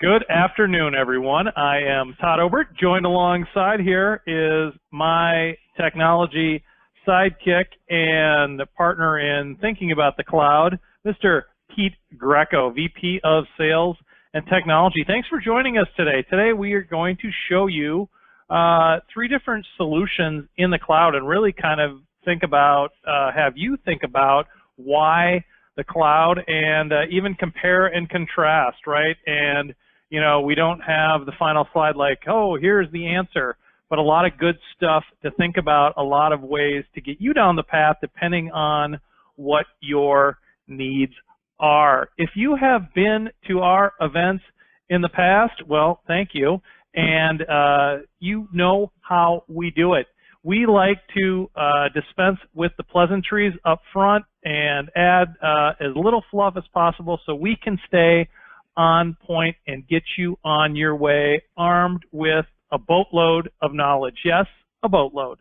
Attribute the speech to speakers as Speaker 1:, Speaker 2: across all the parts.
Speaker 1: Good afternoon, everyone. I am Todd Obert. Joined alongside here is my technology sidekick and partner in thinking about the cloud, Mr. Pete Greco, VP of Sales and Technology. Thanks for joining us today. Today we are going to show you three different solutions in the cloud and really kind of think about, have you think about why the cloud and even compare and contrast, right? And you know, we don't have the final slide like, oh, here's the answer, but a lot of good stuff to think about, a lot of ways to get you down the path depending on what your needs are. If you have been to our events in the past, well, thank you, and you know how we do it. We like to dispense with the pleasantries up front and add as little fluff as possible so we can stay on point and get you on your way armed with a boatload of knowledge. Yes, a boatload.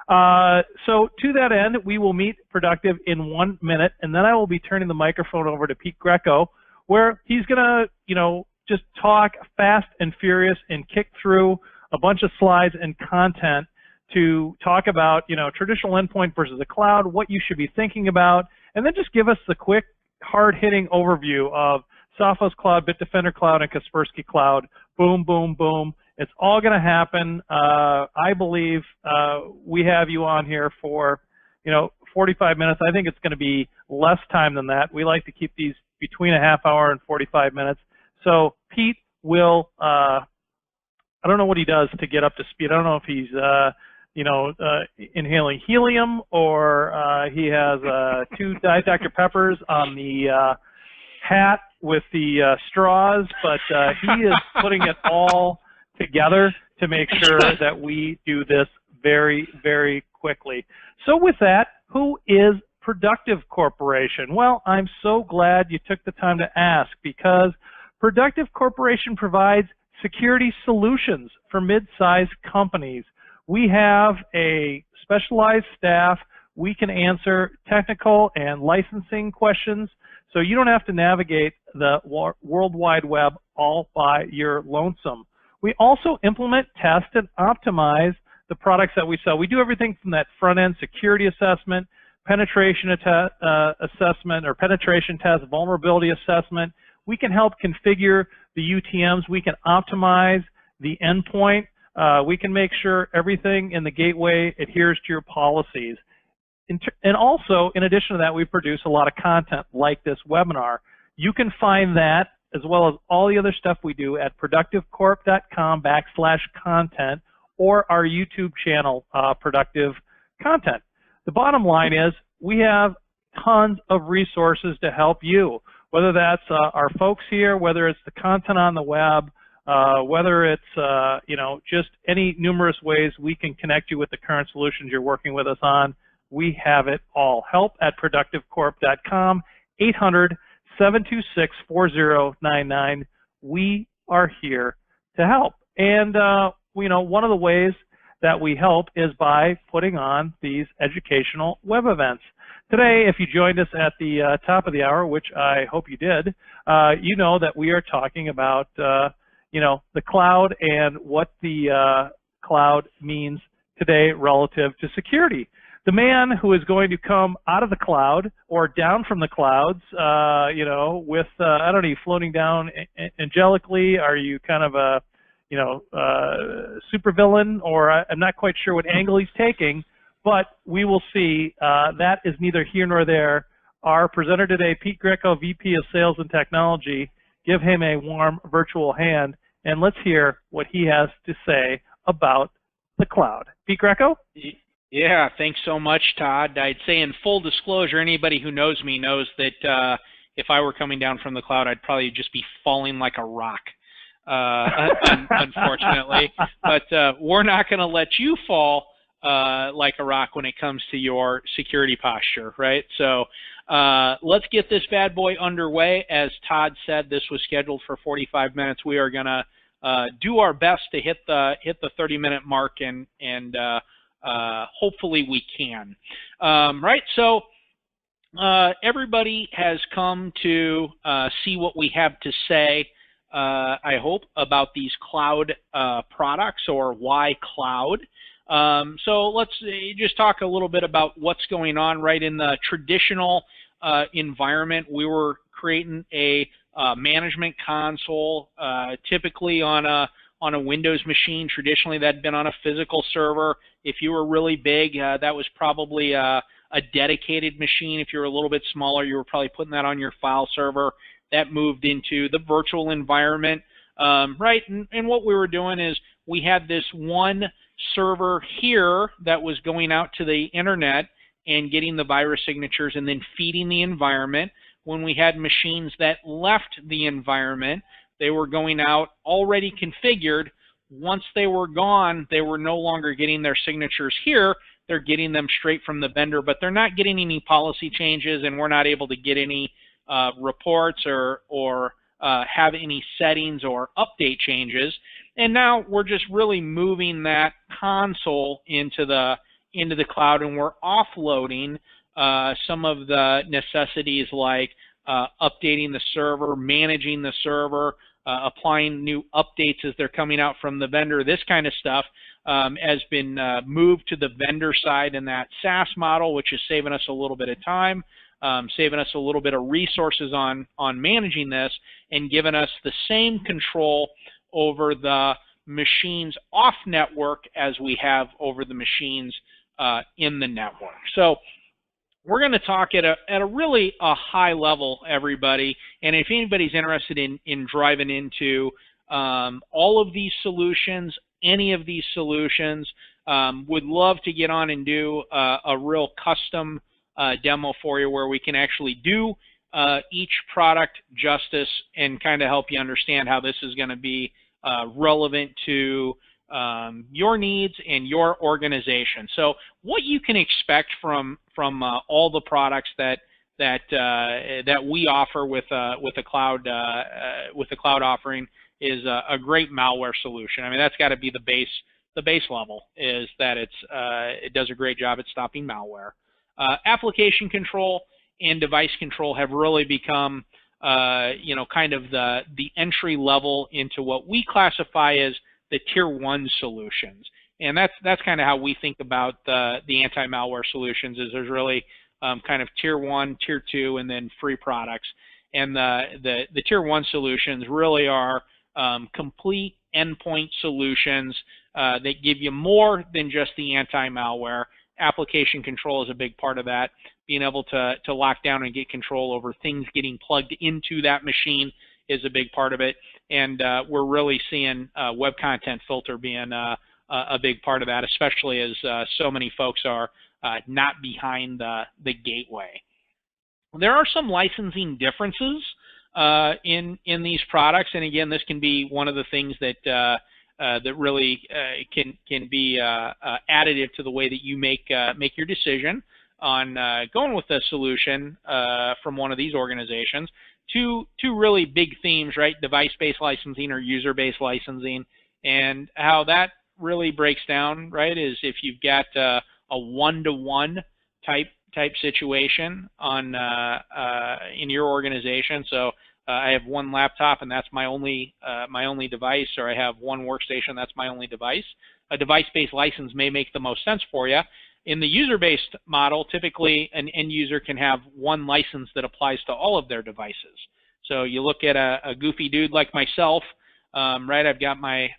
Speaker 1: So to that end, we will meet productive in 1 minute, and then I will be turning the microphone over to Pete Greco, where he's going to, you know, just talk fast and furious and kick through a bunch of slides and content to talk about, you know, traditional endpoint versus the cloud, what you should be thinking about, and then just give us the quick, hard-hitting overview of Sophos Cloud, Bitdefender Cloud, and Kaspersky Cloud. Boom, boom, boom. It's all going to happen. I believe we have you on here for, you know, 45 minutes. I think it's going to be less time than that. We like to keep these between a half hour and 45 minutes. So Pete will, I don't know what he does to get up to speed. I don't know if he's, you know, inhaling helium or he has 2 Diet Dr. Peppers on the hat with the straws, but he is putting it all together to make sure that we do this very, very quickly. So with that, who is Productive Corporation? Well, I'm so glad you took the time to ask, because Productive Corporation provides security solutions for mid-sized companies. We have a specialized staff. We can answer technical and licensing questions, so you don't have to navigate the World Wide Web all by your lonesome. We also implement, test, and optimize the products that we sell. We do everything from that front-end security assessment, penetration assessment, or penetration test, vulnerability assessment. We can help configure the UTMs. We can optimize the endpoint. We can make sure everything in the gateway adheres to your policies. And also, in addition to that, we produce a lot of content like this webinar. You can find that, as well as all the other stuff we do, at productivecorp.com/content or our YouTube channel, Productive Content. The bottom line is we have tons of resources to help you, whether that's our folks here, whether it's the content on the web, whether it's you know, just any numerous ways we can connect you with the current solutions you're working with us on. We have it all. Help at productivecorp.com, 800-726-4099. We are here to help. And, you know, one of the ways that we help is by putting on these educational web events. Today, if you joined us at the top of the hour, which I hope you did, you know that we are talking about, you know, the cloud and what the cloud means today relative to security. The man who is going to come out of the cloud or down from the clouds, you know, with, I don't know, floating down angelically? Are you kind of a, you know, supervillain? Or I'm not quite sure what angle he's taking, but we will see. That is neither here nor there. Our presenter today, Pete Greco, VP of Sales and Technology. Give him a warm virtual hand, and let's hear what he has to say about the cloud. Pete Greco?
Speaker 2: Yeah, thanks so much, Todd. I'd say in full disclosure, anybody who knows me knows that if I were coming down from the cloud, I'd probably just be falling like a rock, unfortunately. But we're not going to let you fall like a rock when it comes to your security posture, right? So let's get this bad boy underway. As Todd said, this was scheduled for 45 minutes. We are going to do our best to hit the 30-minute mark, and hopefully we can. Right, so everybody has come to see what we have to say I hope, about these cloud products, or why cloud. So let's just talk a little bit about what's going on. Right, in the traditional environment, we were creating a management console, typically on a Windows machine. Traditionally, that had been on a physical server. If you were really big, that was probably a dedicated machine. If you were a little bit smaller, you were probably putting that on your file server. That moved into the virtual environment, right? And what we were doing is we had this one server here that was going out to the internet and getting the virus signatures and then feeding the environment. When we had machines that left the environment, they were going out already configured. Once they were gone, they were no longer getting their signatures here. They're getting them straight from the vendor, but they're not getting any policy changes, and we're not able to get any reports or have any settings or update changes. And now we're just really moving that console into the cloud, and we're offloading some of the necessities like updating the server, managing the server, applying new updates as they're coming out from the vendor. This kind of stuff has been moved to the vendor side in that SaaS model, which is saving us a little bit of time, saving us a little bit of resources on managing this, and giving us the same control over the machines off network as we have over the machines in the network. So we're going to talk at a really high level, everybody. And if anybody's interested in driving into all of these solutions, any of these solutions, would love to get on and do a real custom demo for you where we can actually do each product justice and kind of help you understand how this is going to be relevant to your needs and your organization. So what you can expect from all the products that we offer with a cloud offering is a great malware solution. I mean, that's got to be the base level, is that it does a great job at stopping malware. Application control and device control have really become kind of the entry level into what we classify as the tier 1 solutions. And that's kind of how we think about the anti-malware solutions, is there's really kind of tier 1, tier 2, and then free products. And the tier 1 solutions really are complete endpoint solutions that give you more than just the anti-malware. Application control is a big part of that. Being able to lock down and get control over things getting plugged into that machine is a big part of it. And we're really seeing web content filter being a big part of that, especially as so many folks are not behind the gateway. There are some licensing differences in these products, and again, this can be one of the things that really can be additive to the way that you make your decision on going with a solution from one of these organizations. Two really big themes, right? Device-based licensing or user-based licensing, and how that really breaks down, right, is if you've got a one-to-one type situation on in your organization. So I have one laptop and that's my only device, or I have one workstation, that's my only device. A device-based license may make the most sense for you. In the user-based model, typically an end user can have one license that applies to all of their devices. So you look at a goofy dude like myself, right? I've got my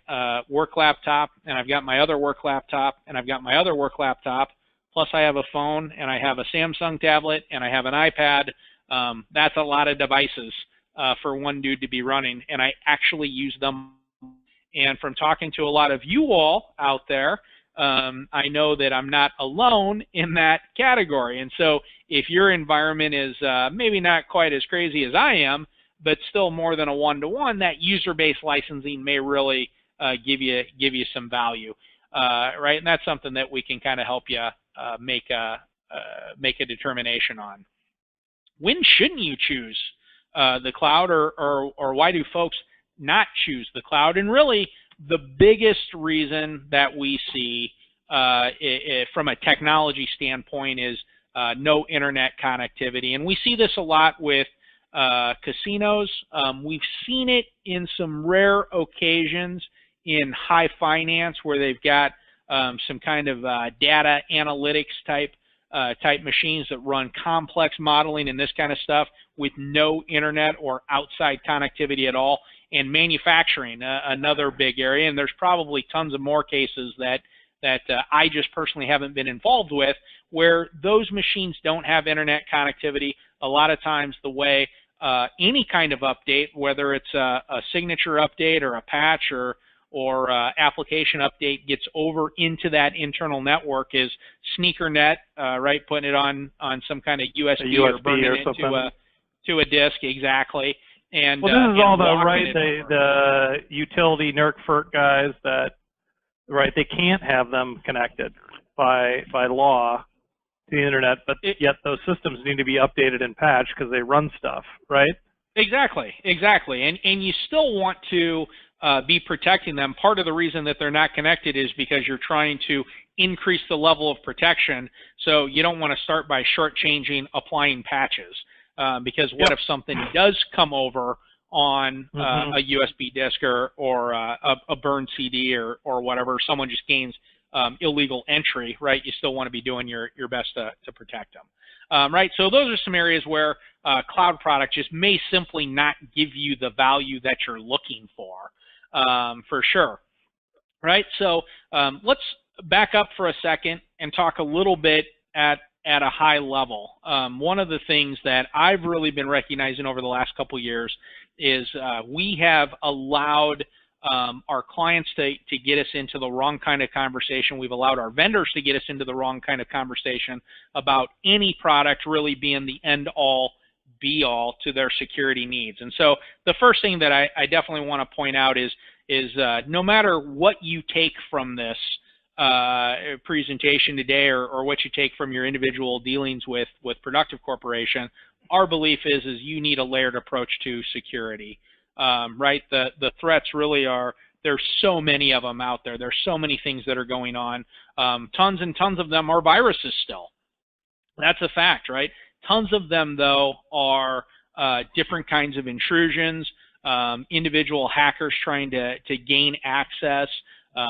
Speaker 2: work laptop, and I've got my other work laptop, and I've got my other work laptop, plus I have a phone, and I have a Samsung tablet, and I have an iPad. That's a lot of devices for one dude to be running, and I actually use them. And from talking to a lot of you all out there, I know that I'm not alone in that category. And so if your environment is maybe not quite as crazy as I am, but still more than a one-to-one, that user-based licensing may really give you some value, right? And that's something that we can kind of help you make a determination on. When shouldn't you choose the cloud, or why do folks not choose the cloud? And really, the biggest reason that we see from a technology standpoint is no internet connectivity. And we see this a lot with casinos. We've seen it in some rare occasions in high finance where they've got some kind of data analytics type machines that run complex modeling and this kind of stuff with no internet or outside connectivity at all. And manufacturing, another big area, and there's probably tons of more cases that I just personally haven't been involved with, where those machines don't have internet connectivity. A lot of times the way any kind of update, whether it's a signature update or a patch or application update, gets over into that internal network is sneaker net, right? Putting it on some kind of USB or burning it into a disk, exactly. And
Speaker 1: well, this is all the utility NERC FERC guys that they can't have them connected by law to the internet, but yet those systems need to be updated and patched because they run stuff, right?
Speaker 2: Exactly. And you still want to be protecting them. Part of the reason that they're not connected is because you're trying to increase the level of protection, so you don't want to start by shortchanging applying patches. Because what if something does come over on a USB disk or a burned CD or whatever, someone just gains illegal entry, right? You still want to be doing your best to protect them, right? So those are some areas where cloud product just may simply not give you the value that you're looking for sure, right? So let's back up for a second and talk a little bit at a high level. One of the things that I've really been recognizing over the last couple of years is we have allowed our clients to get us into the wrong kind of conversation. We've allowed our vendors to get us into the wrong kind of conversation about any product really being the end-all, be-all to their security needs. And so the first thing that I definitely want to point out is no matter what you take from this presentation today or what you take from your individual dealings with Productive Corporation, our belief is you need a layered approach to security, right? The threats really are, there's so many of them out there. There's so many things that are going on. Tons and tons of them are viruses still. That's a fact, right? Tons of them, though, are different kinds of intrusions, individual hackers trying to gain access,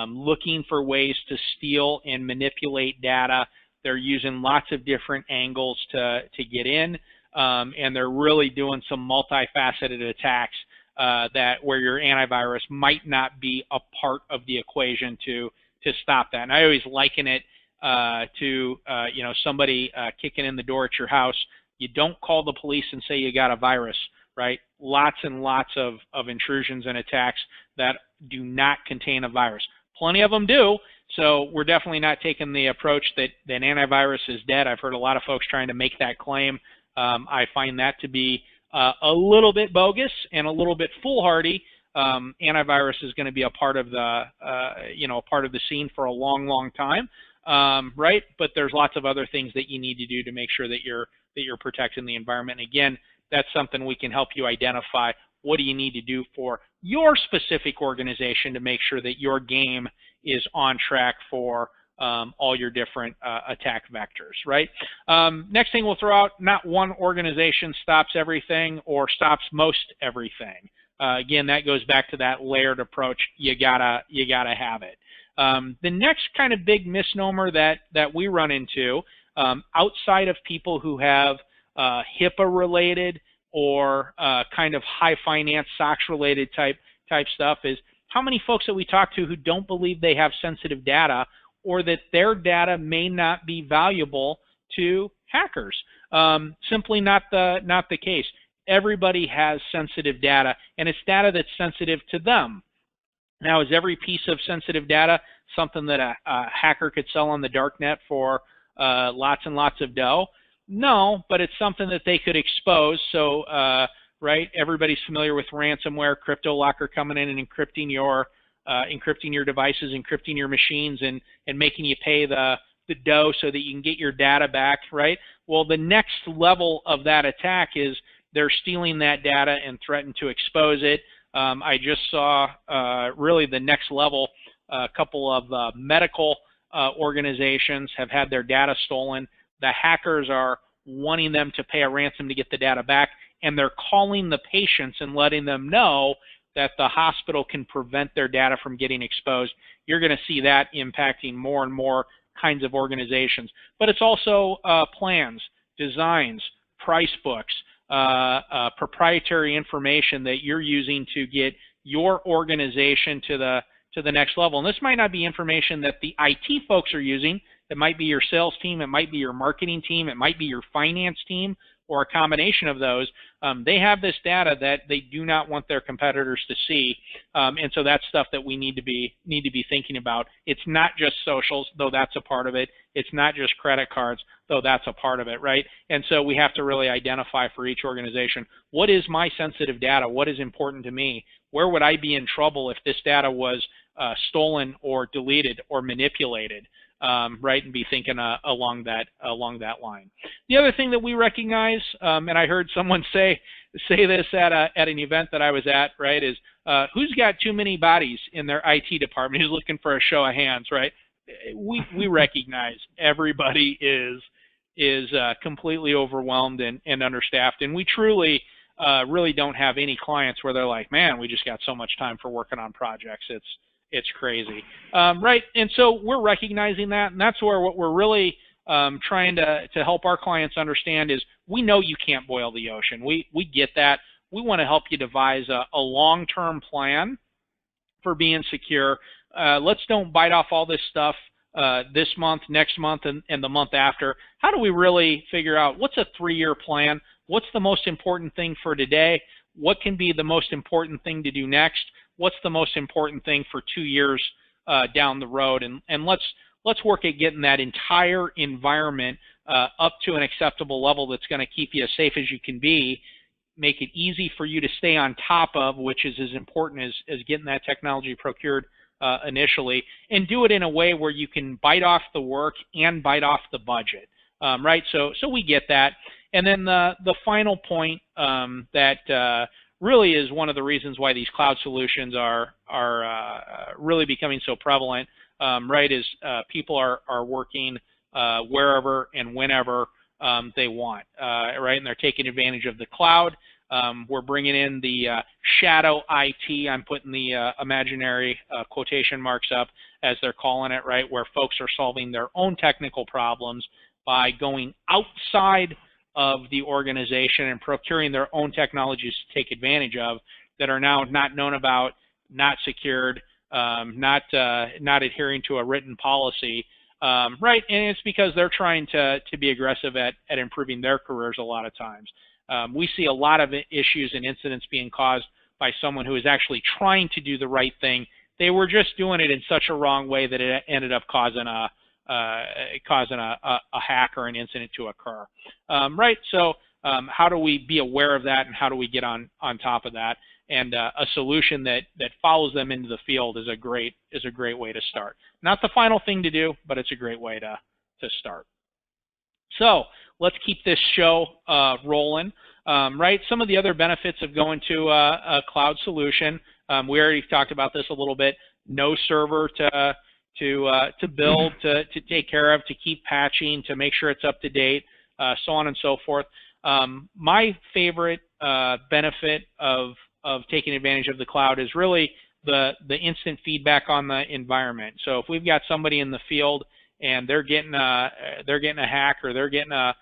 Speaker 2: looking for ways to steal and manipulate data. They're using lots of different angles to get in, and they're really doing some multifaceted attacks where your antivirus might not be a part of the equation to stop that. And I always liken it to somebody kicking in the door at your house. You don't call the police and say you got a virus, right? Lots and lots of intrusions and attacks that do not contain a virus. Plenty of them do, so we're definitely not taking the approach that antivirus is dead. I've heard a lot of folks trying to make that claim. I find that to be a little bit bogus and a little bit foolhardy. Antivirus is going to be a part of the part of the scene for a long, long time, right? But there's lots of other things that you need to do to make sure that you're protecting the environment. And again, that's something we can help you identify. What do you need to do for your specific organization to make sure that your game is on track for all your different attack vectors, right? Next thing we'll throw out, not one organization stops everything or stops most everything. Again, that goes back to that layered approach. You gotta have it. The next kind of big misnomer that we run into, outside of people who have HIPAA-related or kind of high finance, SOX-related type stuff, is how many folks that we talk to who don't believe they have sensitive data or that their data may not be valuable to hackers. Simply not the case. Everybody has sensitive data, and it's data that's sensitive to them. Now, is every piece of sensitive data something that a hacker could sell on the dark net for lots and lots of dough? No, but it's something that they could expose. So, right, everybody's familiar with ransomware, CryptoLocker coming in and encrypting your devices, encrypting your machines, and making you pay the dough so that you can get your data back, right? Well, the next level of that attack is they're stealing that data and threaten to expose it. I just saw really the next level. A couple of medical organizations have had their data stolen. The hackers are wanting them to pay a ransom to get the data back, and they're calling the patients and letting them know that the hospital can prevent their data from getting exposed. You're going to see that impacting more and more kinds of organizations. But it's also plans, designs, price books, proprietary information that you're using to get your organization to the next level. And this might not be information that the IT folks are using. It might be your sales team, it might be your marketing team, it might be your finance team, or a combination of those. They have this data that they do not want their competitors to see, and so that's stuff that we need to be thinking about. It's not just socials, though that's a part of it. It's not just credit cards, though that's a part of it, right? And so we have to really identify for each organization, what is my sensitive data? What is important to me? Where would I be in trouble if this data was stolen or deleted or manipulated? Right, and be thinking along that line. The other thing that we recognize, and I heard someone say this at an event that I was at, right, is who's got too many bodies in their IT department? Who's looking for a show of hands, right? We recognize everybody is completely overwhelmed and understaffed, and we truly really don't have any clients where they're like, man, we just got so much time for working on projects. It's crazy, right? And so we're recognizing that, and that's where what we're really trying to help our clients understand is we know you can't boil the ocean. We get that. We want to help you devise a long-term plan for being secure. Let's don't bite off all this stuff this month, next month, and the month after. How do we really figure out what's a 3-year plan? What's the most important thing for today? What can be the most important thing to do next? What's the most important thing for 2 years down the road? And let's work at getting that entire environment up to an acceptable level that's going to keep you as safe as you can be, make it easy for you to stay on top of, which is as important as getting that technology procured initially, and do it in a way where you can bite off the work and bite off the budget, right? So we get that. And then the final point that really is one of the reasons why these cloud solutions are really becoming so prevalent, right, is people are working wherever and whenever they want, right, and they're taking advantage of the cloud. We're bringing in the shadow IT. I'm putting the imaginary quotation marks up as they're calling it, right, where folks are solving their own technical problems by going outside of the organization and procuring their own technologies to take advantage of that are now not known about, not secured, not adhering to a written policy, right? And it's because they're trying to be aggressive at improving their careers a lot of times. We see a lot of issues and incidents being caused by someone who is actually trying to do the right thing. They were just doing it in such a wrong way that it ended up causing a hack or an incident to occur, right? So how do we be aware of that, and how do we get on top of that? And a solution that follows them into the field is a great way to start. Not the final thing to do, but it's a great way to start. So let's keep this show rolling, right? Some of the other benefits of going to a cloud solution, we already talked about this a little bit. No server to build, to take care of, to keep patching, to make sure it's up to date, so on and so forth. My favorite benefit of taking advantage of the cloud is really the instant feedback on the environment. So if we've got somebody in the field and they're getting a hack or they're getting a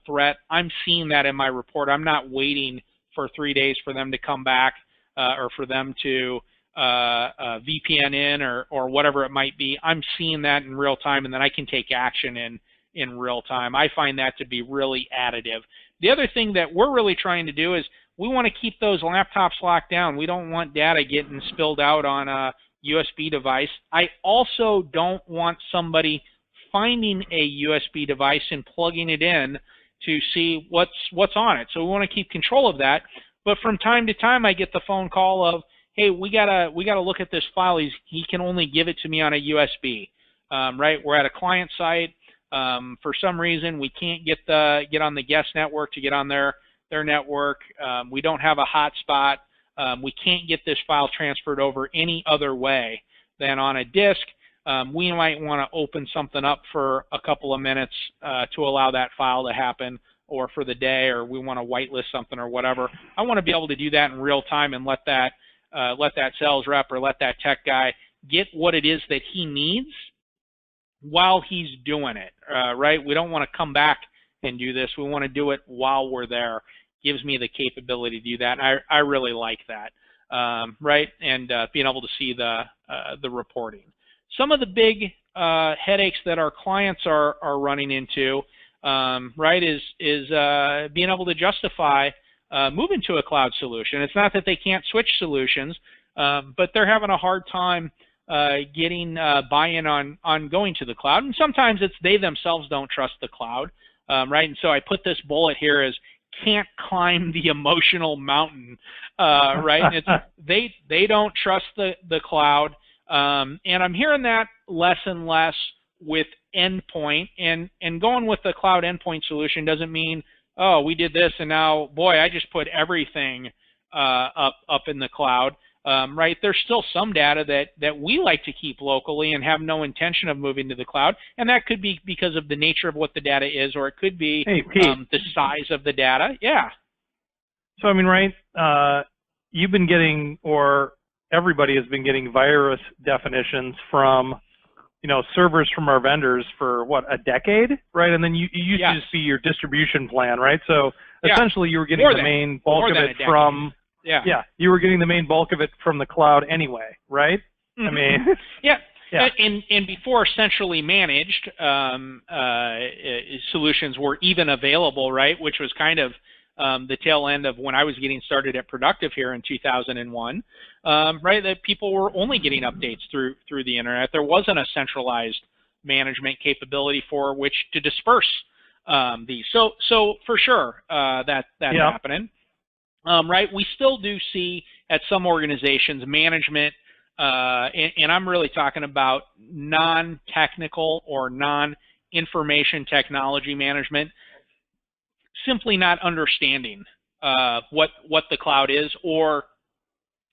Speaker 2: threat, I'm seeing that in my report. I'm not waiting for 3 days for them to come back or for them to VPN in or whatever it might be. I'm seeing that in real time, and then I can take action in real time. I find that to be really additive. The other thing that we're really trying to do is we want to keep those laptops locked down. We don't want data getting spilled out on a USB device. I also don't want somebody finding a USB device and plugging it in to see what's on it. So we want to keep control of that. But from time to time, I get the phone call of, hey, we gotta look at this file. He can only give it to me on a USB, right? We're at a client site. For some reason, we can't get on the guest network to get on their network. We don't have a hotspot. We can't get this file transferred over any other way than on a disk. We might want to open something up for a couple of minutes to allow that file to happen or for the day, or we want to whitelist something or whatever. I want to be able to do that in real time and let that sales rep or let that tech guy get what it is that he needs while he's doing it, right? We don't want to come back and do this. We want to do it while we're there. Gives me the capability to do that. And I really like that, right? And being able to see the reporting. Some of the big headaches that our clients are running into, right, is being able to justify moving to a cloud solution. It's not that they can't switch solutions, but they're having a hard time getting buy-in on going to the cloud. And sometimes it's they themselves don't trust the cloud, right? And so I put this bullet here as can't climb the emotional mountain, right? It's, they don't trust the cloud. And I'm hearing that less and less with Endpoint, and going with the cloud endpoint solution doesn't mean, oh, we did this and now, boy, I just put everything up in the cloud, right? There's still some data that we like to keep locally and have no intention of moving to the cloud, and that could be because of the nature of what the data is, or it could be the size of the data. Yeah.
Speaker 1: So I mean, right? You've been getting, or everybody has been getting virus definitions from, servers from our vendors for what, a decade, right? And then you used to just be your distribution plan, right? So essentially you were getting the main bulk of it from, you were getting the main bulk of it from the cloud anyway, right? Mm-hmm. I mean,
Speaker 2: And before centrally managed solutions were even available, right? Which was kind of the tail end of when I was getting started at Productive here in 2001, right? That people were only getting updates through the internet. There wasn't a centralized management capability for which to disperse these. So for sure, that's happening, right? We still do see at some organizations management, and I'm really talking about non-technical or non-information technology management, simply not understanding what the cloud is, or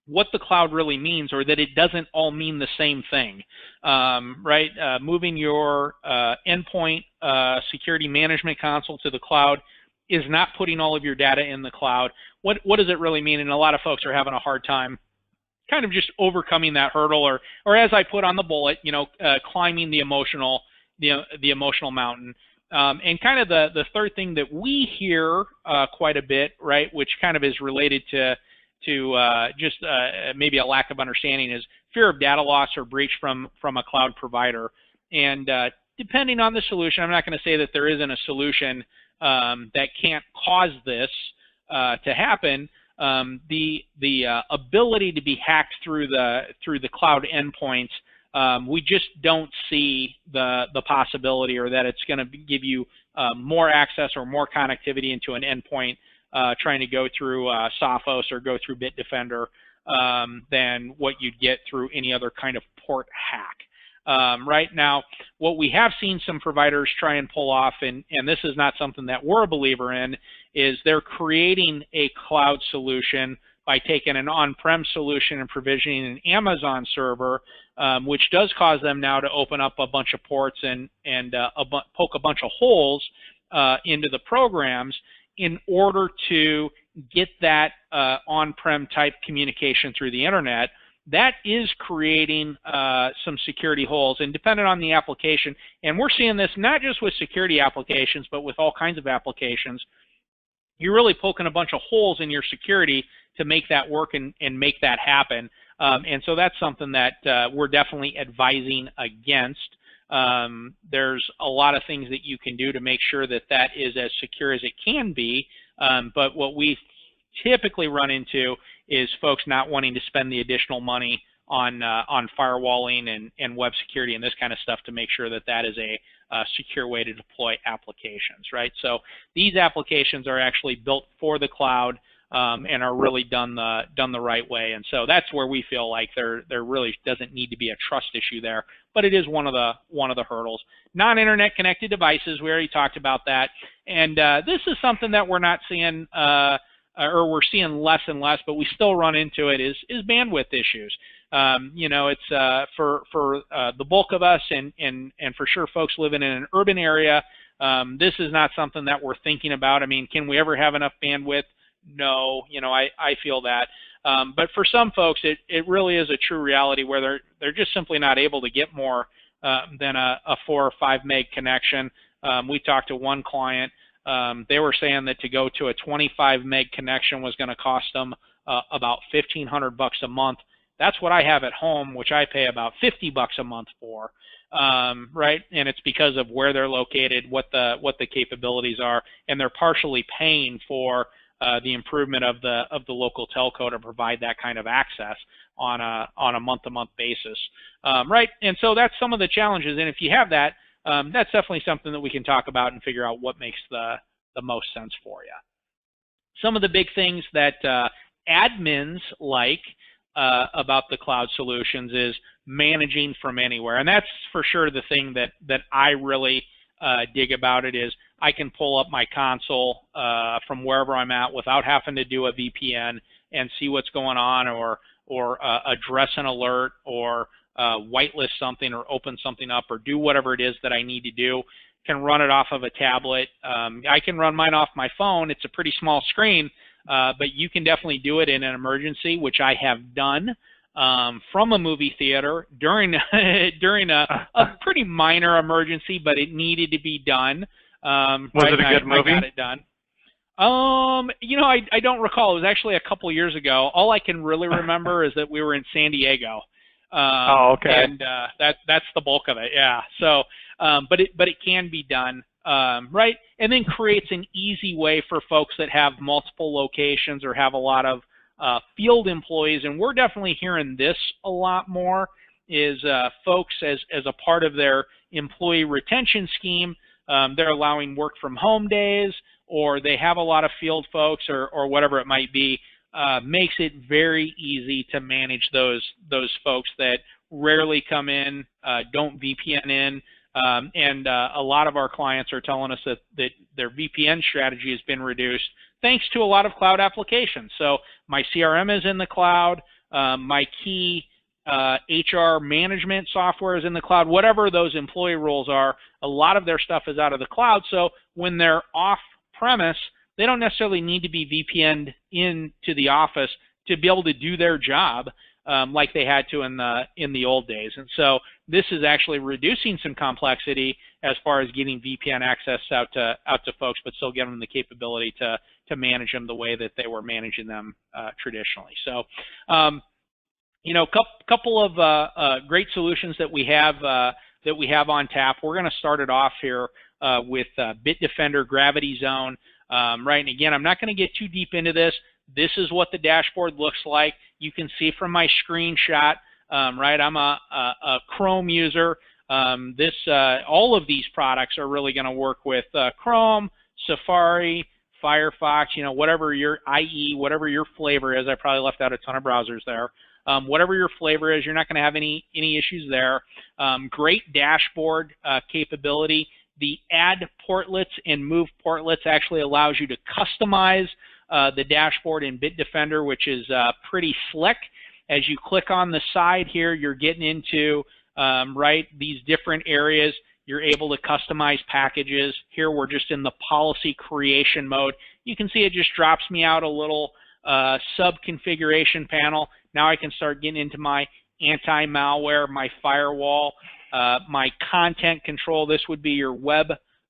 Speaker 2: what the cloud really means, or that it doesn't all mean the same thing, right? Moving your endpoint security management console to the cloud is not putting all of your data in the cloud. What does it really mean? And a lot of folks are having a hard time kind of just overcoming that hurdle, or as I put on the bullet, climbing the emotional mountain. And kind of the third thing that we hear quite a bit, right, which kind of is related to just maybe a lack of understanding, is fear of data loss or breach from a cloud provider. And depending on the solution, I'm not going to say that there isn't a solution that can't cause this to happen. The ability to be hacked through the cloud endpoints, we just don't see the possibility, or that it's going to give you more access or more connectivity into an endpoint trying to go through Sophos or go through Bitdefender than what you'd get through any other kind of port hack. Right now, what we have seen some providers try and pull off, and this is not something that we're a believer in, is they're creating a cloud solution by taking an on-prem solution and provisioning an Amazon server, which does cause them now to open up a bunch of ports and poke a bunch of holes into the programs in order to get that on-prem type communication through the internet. That is creating some security holes, and depending on the application, and we're seeing this not just with security applications, but with all kinds of applications, you're really poking a bunch of holes in your security to make that work and make that happen. And so that's something that we're definitely advising against. There's a lot of things that you can do to make sure that that is as secure as it can be, but what we typically run into is folks not wanting to spend the additional money on firewalling and web security and this kind of stuff to make sure that that is a secure way to deploy applications, right? So these applications are actually built for the cloud and are really done the right way, and so that's where we feel like there really doesn't need to be a trust issue there, but it is one of the hurdles. Non-internet connected devices, we already talked about that, and this is something that we're not seeing. Or we're seeing less and less, but we still run into it, is bandwidth issues. It's for the bulk of us, and for sure folks living in an urban area, This is not something that we're thinking about. I mean, can we ever have enough bandwidth? No, I feel that. But for some folks, it really is a true reality where they're just simply not able to get more than a 4 or 5 meg connection. We talked to one client. They were saying that to go to a 25 meg connection was going to cost them about $1,500 a month. That's what I have at home, which I pay about $50 a month for, right? And it's because of where they're located, what the capabilities are, and they're partially paying for the improvement of the local telco to provide that kind of access on a month-to-month basis, right? And so that's some of the challenges. And if you have that, that's definitely something that we can talk about and figure out what makes the most sense for you. Some of the big things that admins like about the cloud solutions is managing from anywhere, and that's for sure the thing that I really dig about it is I can pull up my console from wherever I'm at without having to do a VPN and see what's going on, or address an alert, or whitelist something, or open something up, or do whatever it is that I need to do. Can run it off of a tablet. I can run mine off my phone. It's a pretty small screen, but you can definitely do it in an emergency, which I have done from a movie theater during a pretty minor emergency, but it needed to be done.
Speaker 1: Was it a good movie?
Speaker 2: I got it done. I don't recall. It was actually a couple years ago. All I can really remember is that we were in San Diego.
Speaker 1: Okay.
Speaker 2: And that's the bulk of it. Yeah. So, but it can be done, right? And then creates an easy way for folks that have multiple locations or have a lot of field employees. And we're definitely hearing this a lot more. Is folks as a part of their employee retention scheme, they're allowing work from home days, or they have a lot of field folks, or whatever it might be. Makes it very easy to manage those folks that rarely come in, don't VPN in, and a lot of our clients are telling us that their VPN strategy has been reduced thanks to a lot of cloud applications. So my CRM is in the cloud, my key HR management software is in the cloud, whatever those employee roles are, a lot of their stuff is out of the cloud. So when they're off premise, they don't necessarily need to be VPN'd into the office to be able to do their job like they had to in the old days. And so this is actually reducing some complexity as far as getting VPN access out to folks, but still giving them the capability to manage them the way that they were managing them traditionally. So, couple of great solutions that we have on tap. We're going to start it off here with Bitdefender Gravity Zone. Right, and again, I'm not going to get too deep into this. This is what the dashboard looks like. You can see from my screenshot, right, I'm a Chrome user. All of these products are really going to work with Chrome, Safari, Firefox, whatever your flavor is. I probably left out a ton of browsers there. Whatever your flavor is, you're not going to have any issues there. Great dashboard capability. The add portlets and move portlets actually allows you to customize the dashboard in Bitdefender, which is pretty slick. As you click on the side here, you're getting into right, these different areas. You're able to customize packages. Here we're just in the policy creation mode. You can see it just drops me out a little sub-configuration panel. Now I can start getting into my anti-malware, my firewall, my content control. This would be your web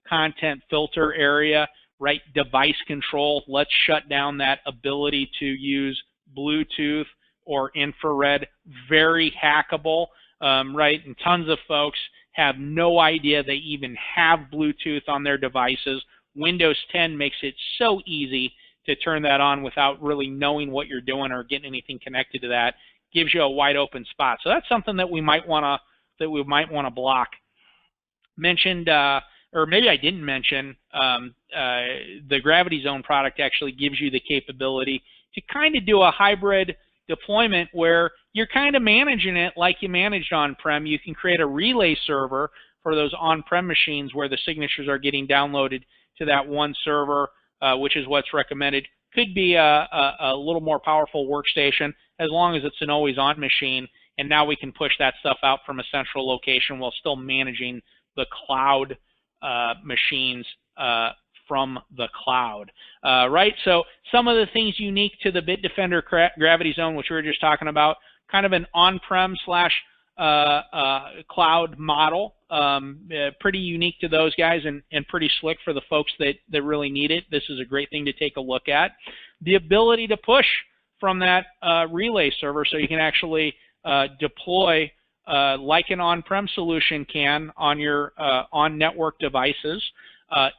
Speaker 2: content filter area, right? Device control. Let's shut down that ability to use Bluetooth or infrared. Very hackable, right? And tons of folks have no idea they even have Bluetooth on their devices. Windows 10 makes it so easy to turn that on without really knowing what you're doing or getting anything connected to that. Gives you a wide open spot. So that's something that we might want to block. Mentioned, or maybe I didn't mention, the Gravity Zone product actually gives you the capability to kind of do a hybrid deployment where you're kind of managing it like you managed on-prem. You can create a relay server for those on-prem machines where the signatures are getting downloaded to that one server, which is what's recommended. Could be a little more powerful workstation as long as it's an always-on machine. And now we can push that stuff out from a central location while still managing the cloud machines from the cloud, right? So some of the things unique to the Bitdefender Gravity Zone, which we were just talking about, kind of an on-prem slash cloud model, pretty unique to those guys and pretty slick for the folks that really need it. This is a great thing to take a look at. The ability to push from that relay server, so you can actually deploy like an on-prem solution can on your on-network devices.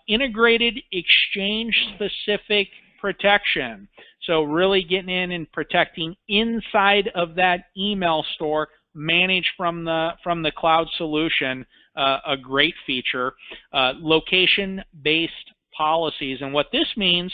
Speaker 2: Integrated exchange-specific protection. So really getting in and protecting inside of that email store managed from the cloud solution, a great feature. Location-based policies. And what this means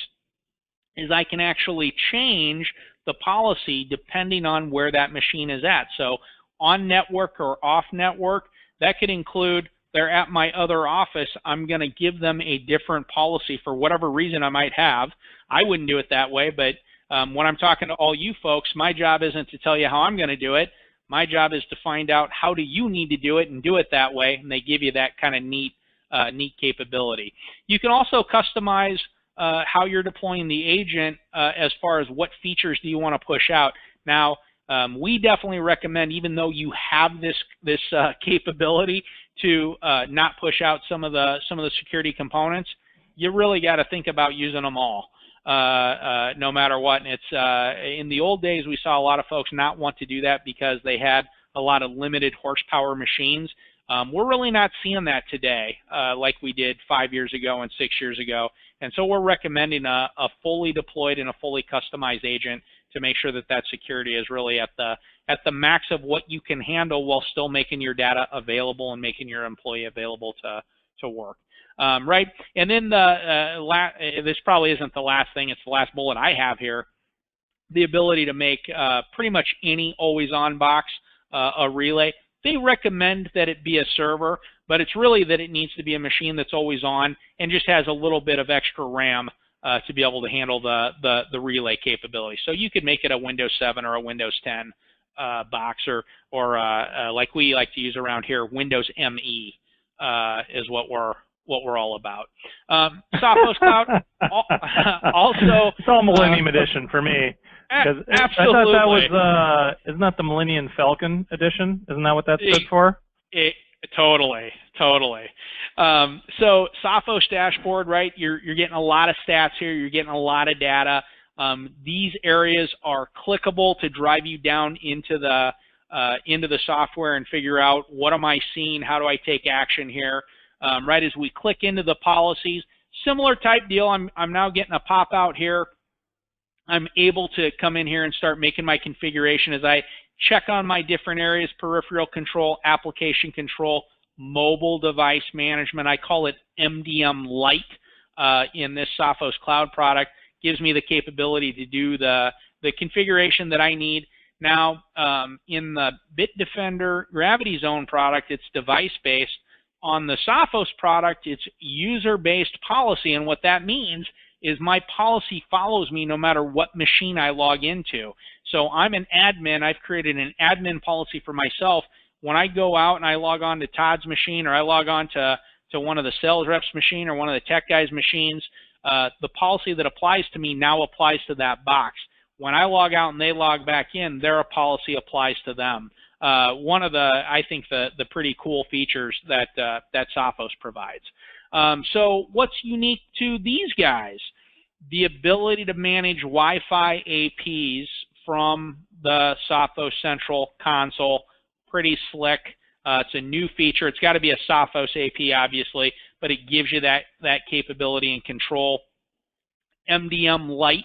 Speaker 2: is I can actually change the policy depending on where that machine is at. So on network or off network, that could include they're at my other office, I'm going to give them a different policy for whatever reason I might have. I wouldn't do it that way, but when I'm talking to all you folks, my job isn't to tell you how I'm going to do it. My job is to find out how do you need to do it and do it that way, and they give you that kind of neat capability. You can also customize how you're deploying the agent as far as what features do you want to push out. Now, we definitely recommend, even though you have this capability, to not push out some of the security components. You really got to think about using them all, no matter what. And it's in the old days we saw a lot of folks not want to do that because they had a lot of limited horsepower machines. We're really not seeing that today like we did 5 years ago and 6 years ago. And so we're recommending a fully deployed and a fully customized agent to make sure that that security is really at the max of what you can handle while still making your data available and making your employee available to work. Right? And then this probably isn't the last thing, it's the last bullet I have here, the ability to make pretty much any always-on box a relay. They recommend that it be a server, but it's really that it needs to be a machine that's always on and just has a little bit of extra RAM to be able to handle the relay capability. So you could make it a Windows 7 or a Windows 10 box, or like we like to use around here, Windows ME is what we're all about. Sophos Cloud also.
Speaker 1: It's all Millennium Edition for me.
Speaker 2: Absolutely.
Speaker 1: I thought that was isn't that the Millennium Falcon Edition? Isn't that what that stood for?
Speaker 2: Totally. So Sophos dashboard, right? You're getting a lot of stats here. You're getting a lot of data. These areas are clickable to drive you down into the software and figure out what am I seeing? How do I take action here? Right as we click into the policies, similar type deal. I'm now getting a pop out here. I'm able to come in here and start making my configuration as I check on my different areas: peripheral control, application control, mobile device management. I call it MDM Lite in this Sophos Cloud product. Gives me the capability to do the configuration that I need. Now, in the Bitdefender Gravity Zone product, it's device-based. On the Sophos product, it's user-based policy, and what that means is my policy follows me no matter what machine I log into. So I'm an admin. I've created an admin policy for myself. When I go out and I log on to Todd's machine, or I log on to one of the sales reps' machine or one of the tech guys' machines, the policy that applies to me now applies to that box. When I log out and they log back in, their policy applies to them. One of the, I think, the pretty cool features that Sophos provides. So what's unique to these guys? The ability to manage Wi-Fi APs from the Sophos Central console. Pretty slick. It's a new feature. It's got to be a Sophos AP, obviously, but it gives you that capability and control. MDM Lite,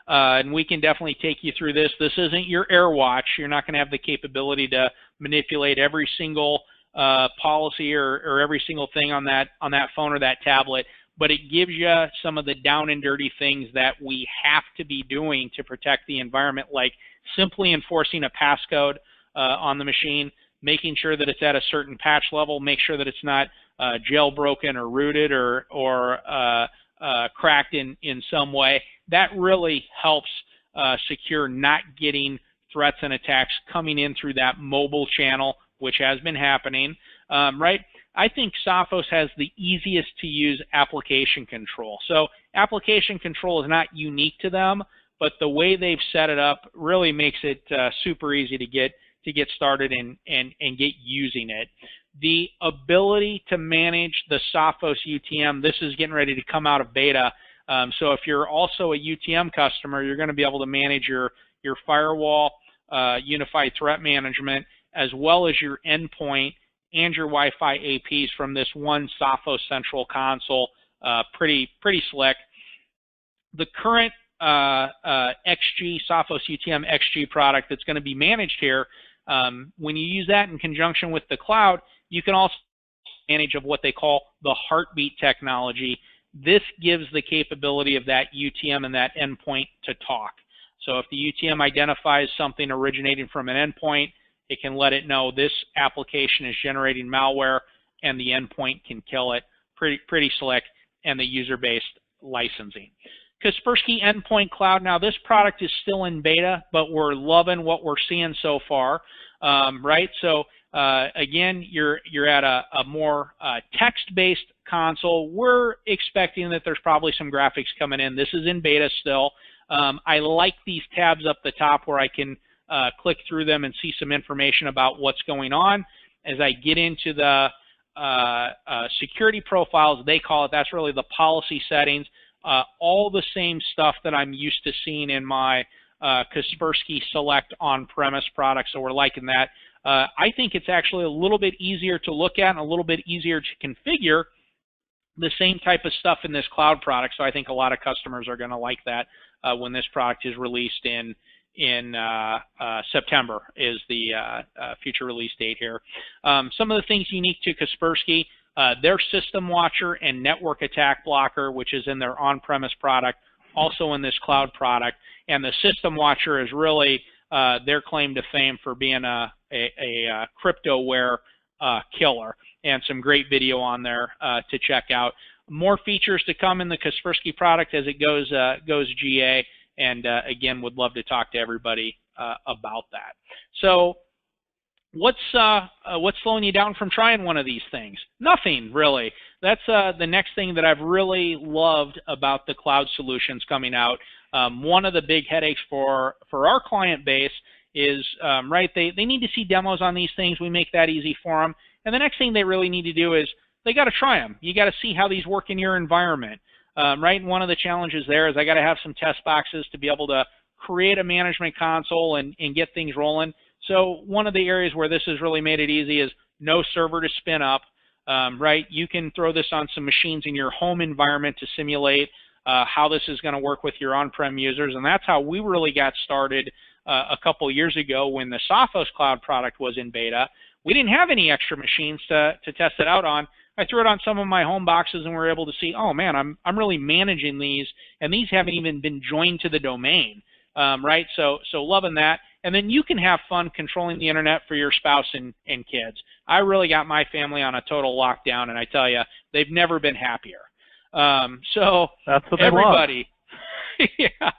Speaker 2: and we can definitely take you through this. This isn't your AirWatch. You're not going to have the capability to manipulate every single policy or every single thing on that phone or that tablet, but it gives you some of the down and dirty things that we have to be doing to protect the environment, like simply enforcing a passcode on the machine, making sure that it's at a certain patch level, make sure that it's not jailbroken or rooted or cracked in some way. That really helps secure not getting threats and attacks coming in through that mobile channel, which has been happening, right? I think Sophos has the easiest to use application control. So application control is not unique to them, but the way they've set it up really makes it super easy to get started and get using it. The ability to manage the Sophos UTM, this is getting ready to come out of beta. So if you're also a UTM customer, you're going to be able to manage your firewall, unified threat management, as well as your endpoint and your Wi-Fi APs from this one Sophos central console. Pretty slick. The current XG, Sophos UTM XG product that's going to be managed here, when you use that in conjunction with the cloud, you can also manage of what they call the heartbeat technology. This gives the capability of that UTM and that endpoint to talk. So if the UTM identifies something originating from an endpoint, it can let it know this application is generating malware, and the endpoint can kill it. Pretty slick, and the user-based licensing. Kaspersky Endpoint Cloud. Now this product is still in beta, but we're loving what we're seeing so far. Right? So again, you're at a more text-based console. We're expecting that there's probably some graphics coming in. This is in beta still. I like these tabs up the top where I can click through them and see some information about what's going on. As I get into the security profiles, they call it, that's really the policy settings, all the same stuff that I'm used to seeing in my Kaspersky Select on-premise product, so we're liking that. I think it's actually a little bit easier to look at and a little bit easier to configure the same type of stuff in this cloud product, so I think a lot of customers are going to like that when this product is released in September is the future release date here. Some of the things unique to Kaspersky, their System Watcher and Network Attack Blocker, which is in their on-premise product, also in this cloud product. And the System Watcher is really their claim to fame for being a cryptoware killer, and some great video on there to check out. More features to come in the Kaspersky product as it goes GA. And again, would love to talk to everybody about that. So what's slowing you down from trying one of these things? Nothing, really. That's the next thing that I've really loved about the cloud solutions coming out. One of the big headaches for our client base is, right, they need to see demos on these things. We make that easy for them. And the next thing they really need to do is they got to try them. You got to see how these work in your environment. Right, and one of the challenges there is I got to have some test boxes to be able to create a management console and get things rolling. So one of the areas where this has really made it easy is no server to spin up. Right, you can throw this on some machines in your home environment to simulate how this is going to work with your on-prem users, and that's how we really got started a couple years ago when the Sophos Cloud product was in beta. We didn't have any extra machines to test it out on. I threw it on some of my home boxes, and we were able to see, oh man, I'm really managing these, and these haven't even been joined to the domain, right? So loving that. And then you can have fun controlling the internet for your spouse and kids. I really got my family on a total lockdown, and I tell you, they've never been happier. So
Speaker 1: that's what
Speaker 2: everybody, yeah,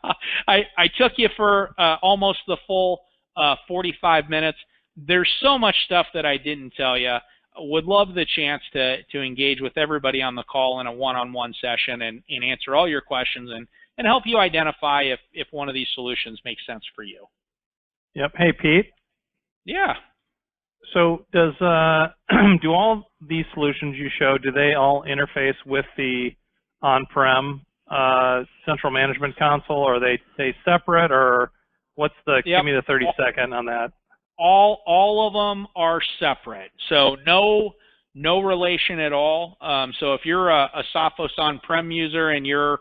Speaker 2: I took you for almost the full 45 minutes. There's so much stuff that I didn't tell you. Would love the chance to engage with everybody on the call in a one-on-one session and answer all your questions and help you identify if one of these solutions makes sense for you.
Speaker 1: Yep. Hey, Pete.
Speaker 2: Yeah.
Speaker 1: So does do all these solutions you show, do they all interface with the on-prem central management console? Or are they separate, or what's the,
Speaker 2: yep.
Speaker 1: Give me the 30-second on that.
Speaker 2: All of them are separate, so no relation at all. So if you're a Sophos on-prem user and you're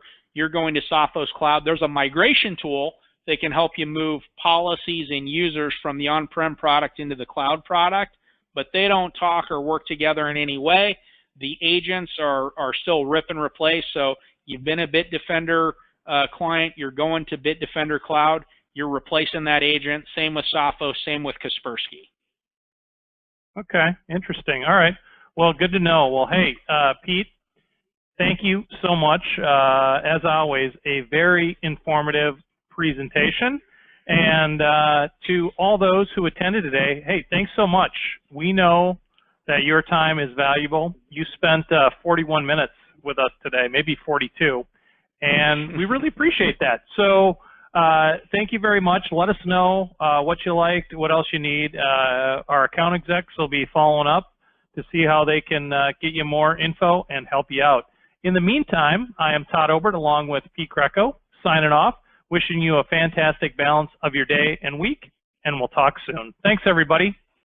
Speaker 2: going to Sophos Cloud, there's a migration tool that can help you move policies and users from the on-prem product into the cloud product, but they don't talk or work together in any way. The agents are still rip and replace. So you've been a Bitdefender client, you're going to Bitdefender Cloud, you're replacing that agent. Same with Sophos, same with Kaspersky.
Speaker 1: Okay, interesting. All right. Well, good to know. Well, hey, Pete, thank you so much. As always, a very informative presentation. And to all those who attended today, hey, thanks so much. We know that your time is valuable. You spent 41 minutes with us today, maybe 42, and we really appreciate that. So thank you very much. Let us know what you liked, what else you need. Our account execs will be following up to see how they can get you more info and help you out. In the meantime, I am Todd Obert along with Pete Greco, signing off, wishing you a fantastic balance of your day and week, and we'll talk soon. Thanks, everybody.